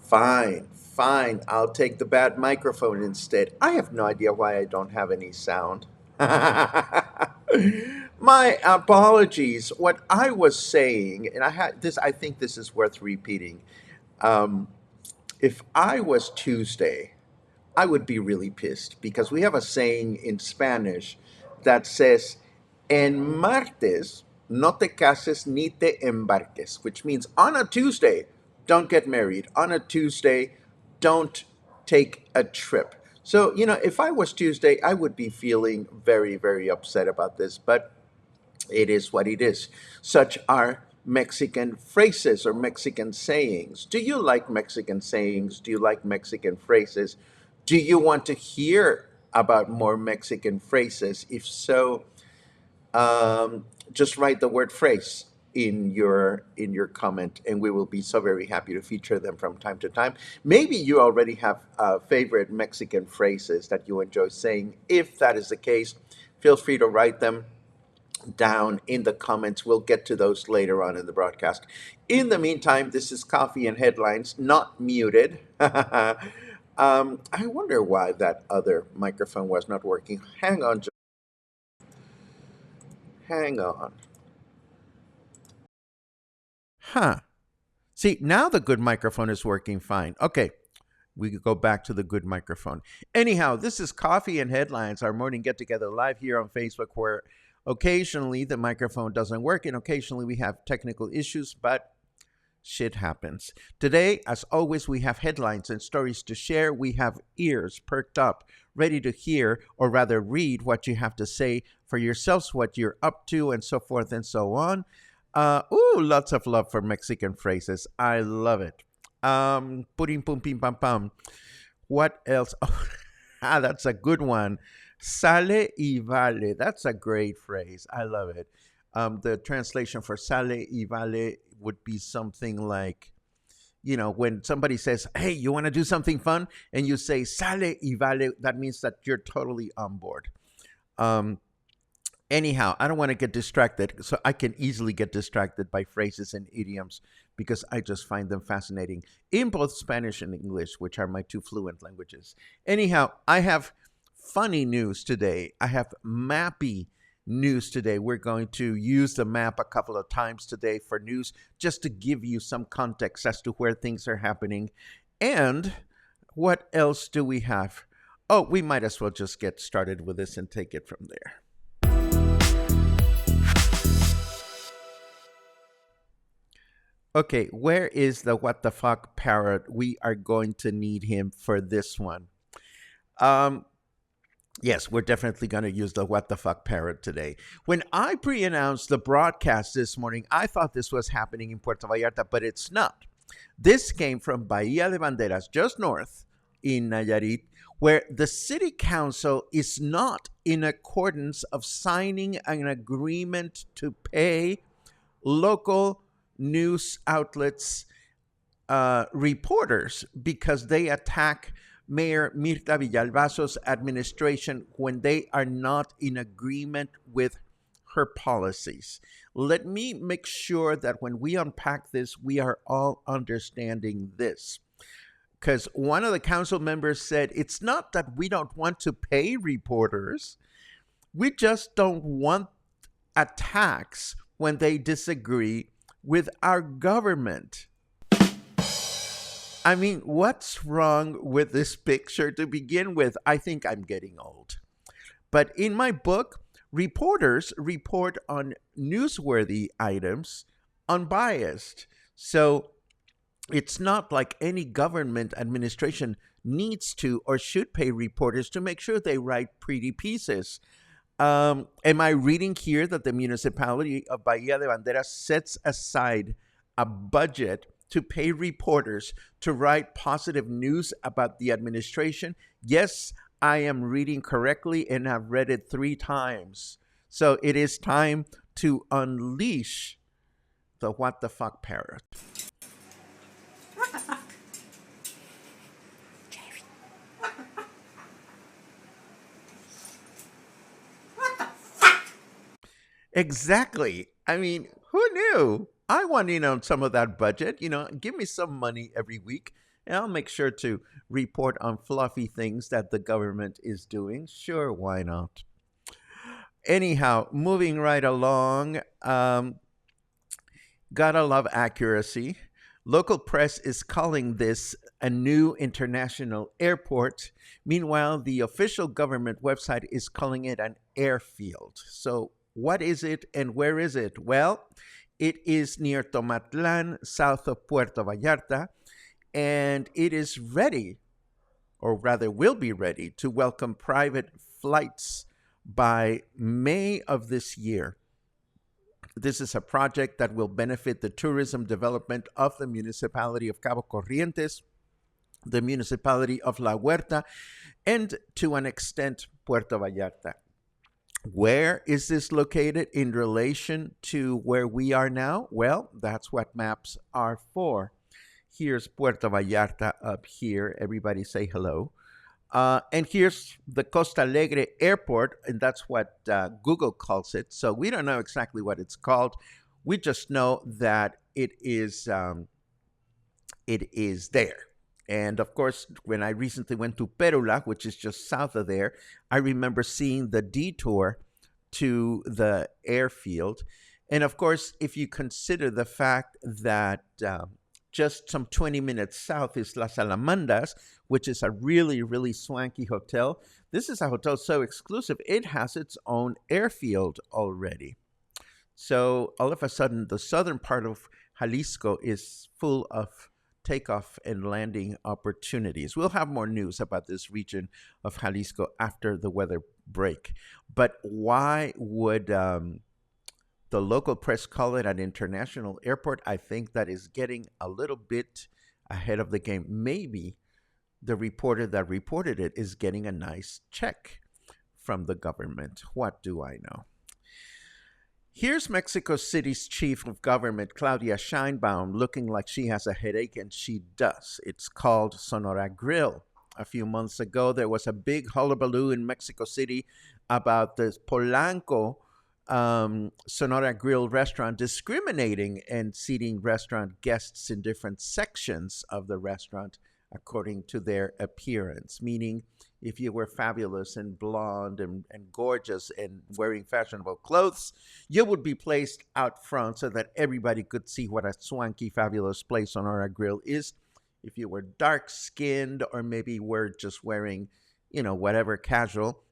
Fine, fine. I'll take the bad microphone instead. I have no idea why I don't have any sound. My apologies. What I was saying, and I had this, I think this is worth repeating. Um, if I was Tuesday, I would be really pissed because we have a saying in Spanish that says, En martes no te cases ni te embarques, which means on a Tuesday, don't get married. On a Tuesday, don't take a trip. So, if I was Tuesday, I would be feeling very, very upset about this, but it is what it is. Such are Mexican phrases or Mexican sayings. Do you like Mexican sayings? Do you like Mexican phrases? Do you want to hear about more Mexican phrases? If so, just write the word phrase in your comment, and we will be so very happy to feature them from time to time. Maybe you already have favorite Mexican phrases that you enjoy saying. If that is the case, feel free to write them down in the comments. We'll get to those later on in the broadcast. In the meantime, this is Coffee and Headlines, not muted. I wonder why that other microphone was not working. Hang on, hang on. Huh. See, now the good microphone is working fine. Okay, we could go back to the good microphone. Anyhow, this is Coffee and Headlines, our morning get together live here on Facebook, where occasionally the microphone doesn't work and occasionally we have technical issues, but shit happens. Today, as always, we have headlines and stories to share. We have ears perked up, ready to hear, or rather read what you have to say for yourselves, what you're up to, and so forth and so on. Lots of love for Mexican phrases. I love it. Purim pum pim pam pam. What else? Oh, that's a good one. Sale y vale. That's a great phrase. I love it. The translation for sale y vale would be something like, when somebody says, hey, you want to do something fun? And you say sale y vale, that means that you're totally on board. Um, Anyhow, I don't want to get distracted, so I can easily get distracted by phrases and idioms because I just find them fascinating in both Spanish and English, which are my two fluent languages. Anyhow, I have funny news today. I have mappy news today. We're going to use the map a couple of times today for news just to give you some context as to where things are happening. And what else do we have? Oh, we might as well just get started with this and take it from there. Okay, where is the what the fuck parrot? We are going to need him for this one. Yes, we're definitely going to use the what the fuck parrot today. When I pre-announced the broadcast this morning, I thought this was happening in Puerto Vallarta, but it's not. This came from Bahía de Banderas, just north in Nayarit, where the city council is not in accordance of signing an agreement to pay local news outlets reporters because they attack Mayor Mirta Villalbazo's administration when they are not in agreement with her policies. Let me make sure that when we unpack this, we are all understanding this. Because one of the council members said, it's not that we don't want to pay reporters, we just don't want attacks when they disagree with our government. I mean, what's wrong with this picture to begin with? I think I'm getting old. But in my book, reporters report on newsworthy items unbiased. So it's not like any government administration needs to or should pay reporters to make sure they write pretty pieces. Am I reading here that the municipality of Bahía de Banderas sets aside a budget to pay reporters to write positive news about the administration? Yes, I am reading correctly, and I've read it 3 times. So it is time to unleash the what the fuck parrot. What the fuck? What the fuck? Exactly. I mean, who knew? I want in on some of that budget. Give me some money every week, and I'll make sure to report on fluffy things that the government is doing. Sure, why not? Anyhow, moving right along, gotta love accuracy. Local press is calling this a new international airport. Meanwhile, the official government website is calling it an airfield. So what is it and where is it? Well, it is near Tomatlan, south of Puerto Vallarta, and it is ready, or rather will be ready, to welcome private flights by May of this year. This is a project that will benefit the tourism development of the municipality of Cabo Corrientes, the municipality of La Huerta, and to an extent, Puerto Vallarta. Where is this located in relation to where we are now? Well, that's what maps are for. Here's Puerto Vallarta up here. Everybody say hello. And here's the Costa Alegre Airport, and that's what Google calls it. So we don't know exactly what it's called. We just know that it is there. And of course, when I recently went to Perula, which is just south of there, I remember seeing the detour to the airfield. And of course, if you consider the fact that just some 20 minutes south is Las Alamandas, which is a really, really swanky hotel. This is a hotel so exclusive, it has its own airfield already. So all of a sudden, the southern part of Jalisco is full of takeoff and landing opportunities. We'll have more news about this region of Jalisco after the weather break. But why would the local press call it an international airport? I think that is getting a little bit ahead of the game. Maybe the reporter that reported it is getting a nice check from the government. What do I know? Here's Mexico City's chief of government, Claudia Sheinbaum, looking like she has a headache, and she does. It's called Sonora Grill. A few months ago, there was a big hullabaloo in Mexico City about the Polanco Sonora Grill restaurant discriminating and seating restaurant guests in different sections of the restaurant according to their appearance. Meaning, if you were fabulous and blonde and gorgeous and wearing fashionable clothes, you would be placed out front so that everybody could see what a swanky, fabulous place Sonora Grill is. If you were dark skinned or maybe were just wearing, whatever casual,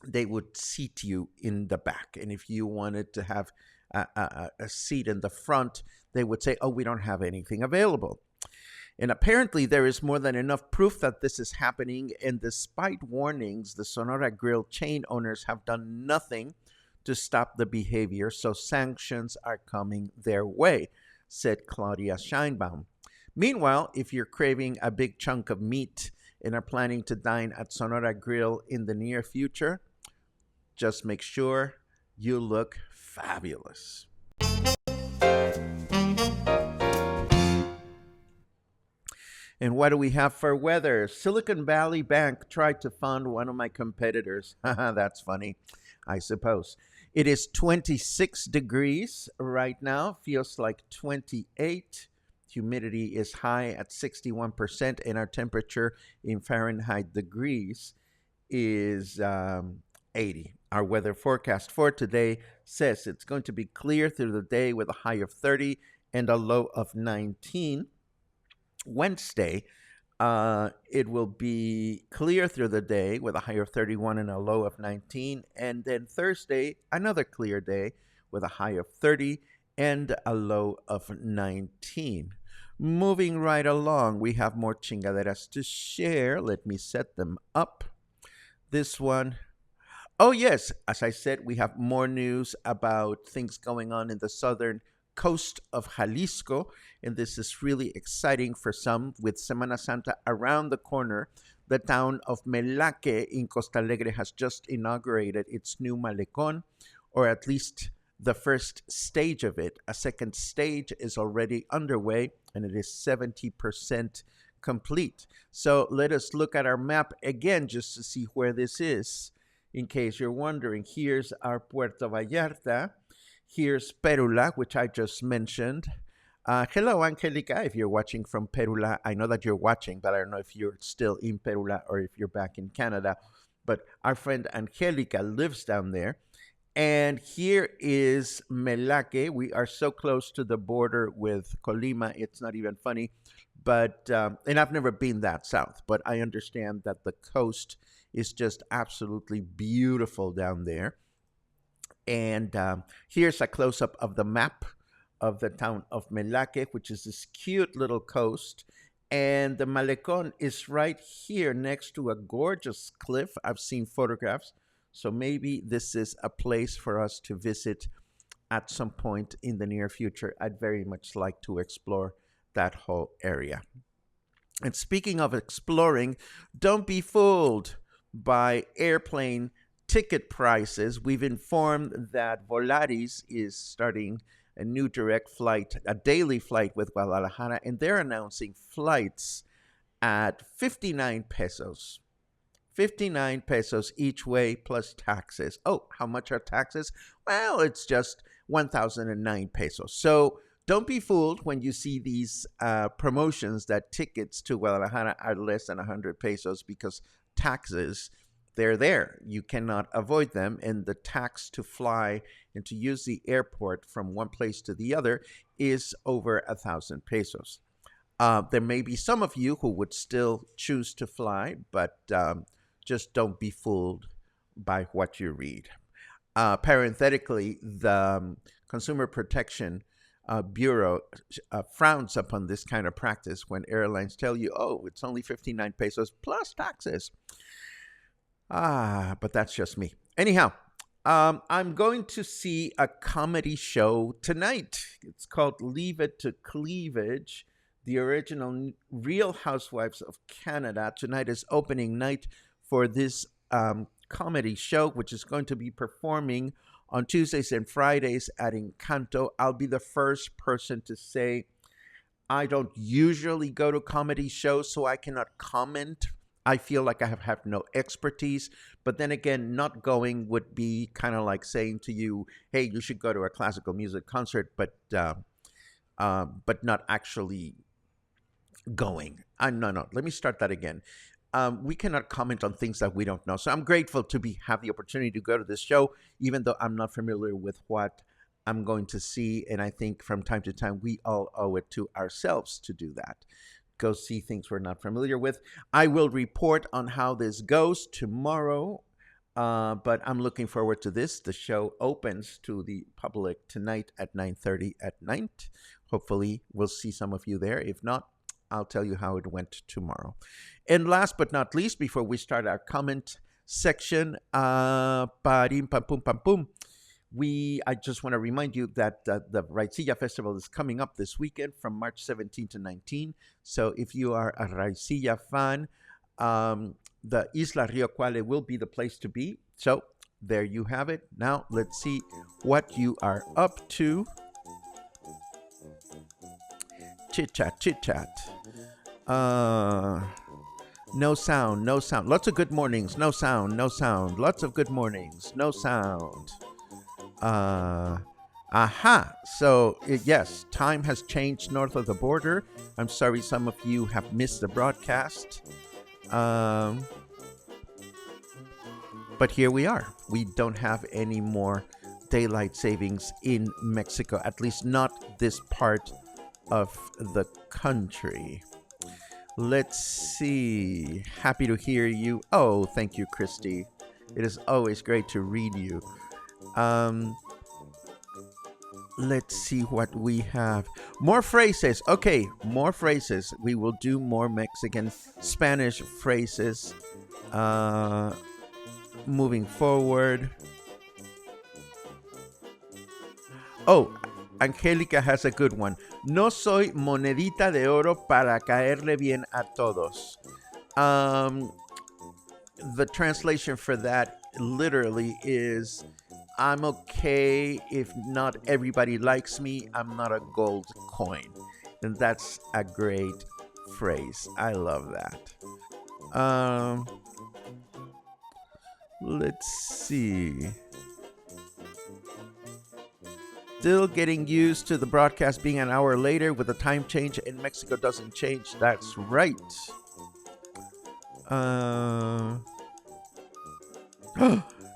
they would seat you in the back. And if you wanted to have a seat in the front, they would say, oh, we don't have anything available. And apparently there is more than enough proof that this is happening. And despite warnings, the Sonora Grill chain owners have done nothing to stop the behavior. So sanctions are coming their way, said Claudia Scheinbaum. Meanwhile, if you're craving a big chunk of meat and are planning to dine at Sonora Grill in the near future, just make sure you look fabulous. And what do we have for weather? Silicon Valley Bank tried to fund one of my competitors. That's funny, I suppose. It is 26 degrees right now. Feels like 28. Humidity is high at 61%, and our temperature in Fahrenheit degrees is 80. Our weather forecast for today says it's going to be clear through the day with a high of 30 and a low of 19. Wednesday, it will be clear through the day with a high of 31 and a low of 19. And then Thursday, another clear day with a high of 30 and a low of 19. Moving right along, we have more chingaderas to share. Let me set them up. This one. Oh, yes. As I said, we have more news about things going on in the southern coast of Jalisco, and this is really exciting for some. With Semana Santa around the corner, the town of Melaque in Costa Alegre has just inaugurated its new malecón, or at least the first stage of it. A second stage is already underway, and it is 70% complete. So let us look at our map again just to see where this is. In case you're wondering, here's our Puerto Vallarta. Here's Perula, which I just mentioned. Hello, Angelica, if you're watching from Perula. I know that you're watching, but I don't know if you're still in Perula or if you're back in Canada. But our friend Angelica lives down there. And here is Melake. We are so close to the border with Colima, it's not even funny. But, and I've never been that south, but I understand that the coast is just absolutely beautiful down there. And here's a close-up of the map of the town of Melake, which is this cute little coast. And the malecón is right here next to a gorgeous cliff. I've seen photographs. So maybe this is a place for us to visit at some point in the near future. I'd very much like to explore that whole area. And speaking of exploring, don't be fooled by airplane ticket prices. We've informed that Volaris is starting a new direct flight, a daily flight with Guadalajara, and they're announcing flights at 59 pesos. 59 pesos each way plus taxes. Oh, how much are taxes? Well, it's just 1,009 pesos. So don't be fooled when you see these promotions that tickets to Guadalajara are less than 100 pesos because taxes, they're there. You cannot avoid them. And the tax to fly and to use the airport from one place to the other is over 1,000 pesos. There may be some of you who would still choose to fly, but just don't be fooled by what you read. Parenthetically, the Consumer Protection Bureau frowns upon this kind of practice when airlines tell you, oh, it's only 59 pesos plus taxes. But that's just me. Anyhow, I'm going to see a comedy show tonight. It's called Leave It to Cleavage, the original Real Housewives of Canada. Tonight is opening night for this comedy show, which is going to be performing on Tuesdays and Fridays at Encanto. I'll be the first person to say I don't usually go to comedy shows, so I cannot comment I feel like I have no expertise, but then again, not going would be kind of like saying to you, "Hey, you should go to a classical music concert," but not actually going. No, no. Let me start that again. We cannot comment on things that we don't know. So I'm grateful to have the opportunity to go to this show, even though I'm not familiar with what I'm going to see. And I think from time to time, we all owe it to ourselves to do that. Go see things we're not familiar with. I will report on how this goes tomorrow, but I'm looking forward to this. The show opens to the public tonight at 9:30 at night. Hopefully, we'll see some of you there. If not, I'll tell you how it went tomorrow. And last but not least, before we start our comment section, parim, pam, pum, pam, pum. I just want to remind you that the Raicilla Festival is coming up this weekend from March 17 to 19. So if you are a Raicilla fan, the Isla Rio Cuale will be the place to be. So there you have it. Now let's see what you are up to. Chit chat, chit chat. No sound, no sound. Lots of good mornings, no sound, no sound. Lots of good mornings, no sound. So yes, time has changed north of the border. I'm sorry some of you have missed the broadcast. But here we are. We don't have any more daylight savings in Mexico, at least not this part of the country. Let's see. Happy to hear you. Oh, thank you, Christy. It is always great to read you. Let's see what we have. More phrases. Okay, more phrases. We will do more Mexican Spanish phrases moving forward. Oh, Angélica has a good one. No soy monedita de oro para caerle bien a todos. The translation for that literally is, I'm okay if not everybody likes me. I'm not a gold coin. And that's a great phrase. I love that. Let's see. Still getting used to the broadcast being an hour later with the time change in Mexico doesn't change. That's right.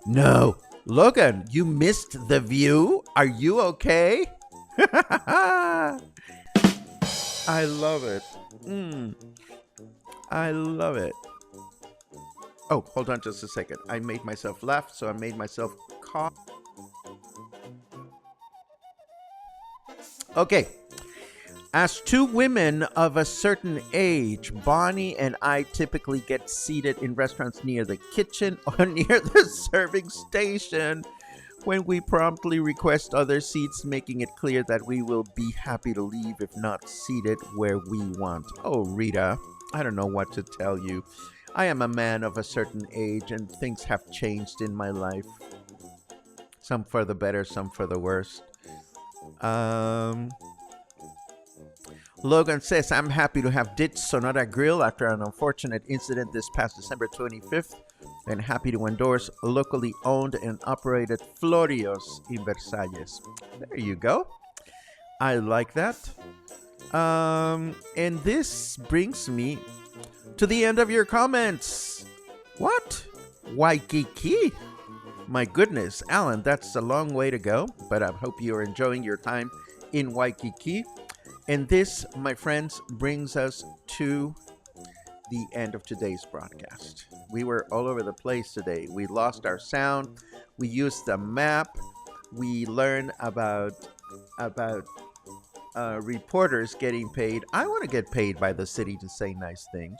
No. Logan, you missed the view? Are you okay? I love it. I love it. Oh, hold on just a second. I made myself laugh, so I made myself cough. Okay. As two women of a certain age, Bonnie and I typically get seated in restaurants near the kitchen or near the serving station when we promptly request other seats, making it clear that we will be happy to leave if not seated where we want. Oh, Rita, I don't know what to tell you. I am a man of a certain age and things have changed in my life. Some for the better, some for the worse. Logan says, I'm happy to have ditched Sonora Grill after an unfortunate incident this past December 25th and happy to endorse locally owned and operated Florios in Versalles. There you go. I like that. And this brings me to the end of your comments. What? Waikiki? My goodness, Alan, that's a long way to go, but I hope you're enjoying your time in Waikiki. And this, my friends, brings us to the end of today's broadcast. We were all over the place today. We lost our sound. We used the map. We learned about reporters getting paid. I want to get paid by the city to say nice things.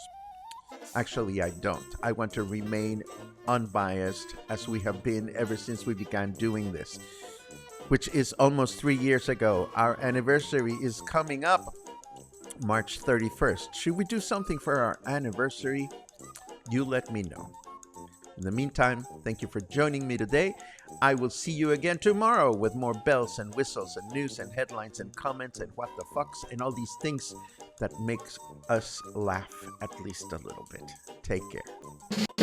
Actually, I don't. I want to remain unbiased as we have been ever since we began doing this, which is almost 3 years ago. Our anniversary is coming up March 31st. Should we do something for our anniversary? You let me know. In the meantime, thank you for joining me today. I will see you again tomorrow with more bells and whistles and news and headlines and comments and what the fucks and all these things that makes us laugh at least a little bit. Take care.